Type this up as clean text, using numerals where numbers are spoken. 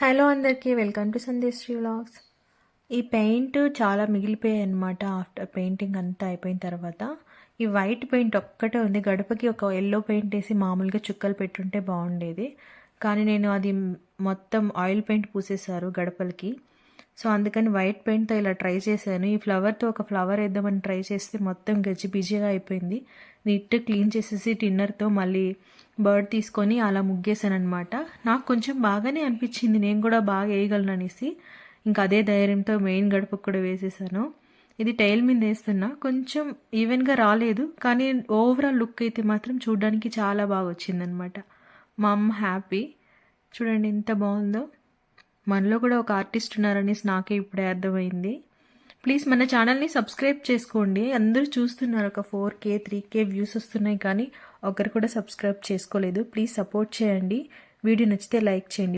Hello అందరికీ welcome to సందేశ్రీ vlogs. ఈ paint చాలా మిగిలిపోయాయి అనమాట. ఆఫ్టర్ పెయింటింగ్ అంతా అయిపోయిన తర్వాత ఈ వైట్ పెయింట్ ఒక్కటే ఉంది. గడపకి ఒక ఎల్లో పెయింట్ వేసి మామూలుగా చుక్కలు పెట్టుంటే బాగుండేది, కానీ నేను అది మొత్తం ఆయిల్ పెయింట్ పూసేశారు గడపలకి. సో అందుకని వైట్ పెయింట్తో ఇలా ట్రై చేశాను. ఈ ఫ్లవర్తో ఒక ఫ్లవర్ వేద్దామని ట్రై చేస్తే మొత్తం గజిబిజిగా అయిపోయింది. నీట్ క్లీన్ చేసేసి టిన్నర్తో మళ్ళీ బర్డ్ తీసుకొని అలా ముగ్గేసాను అనమాట. నాకు కొంచెం బాగానే అనిపించింది, నేను కూడా బాగా వేయగలను అనేసి. ఇంకా అదే ధైర్యంతో మెయిన్ గడపకు కూడా వేసేసాను. ఇది టైల్ మీద వేస్తున్నా, కొంచెం ఈవెన్గా రాలేదు, కానీ ఓవరాల్ లుక్ అయితే మాత్రం చూడడానికి చాలా బాగా వచ్చిందనమాట. మా అమ్మ హ్యాపీ. చూడండి ఎంత బాగుందో. మనలో కూడా ఒక ఆర్టిస్ట్ ఉన్నారనేసి నాకే ఇప్పుడే అర్థమైంది. ప్లీజ్ మన ఛానల్ని సబ్స్క్రైబ్ చేసుకోండి. అందరూ చూస్తున్నారు, ఒక 4K 3K వ్యూస్ వస్తున్నాయి, కానీ ఒకరు కూడా సబ్స్క్రైబ్ చేసుకోలేదు. ప్లీజ్ సపోర్ట్ చేయండి. వీడియో నచ్చితే లైక్ చేయండి.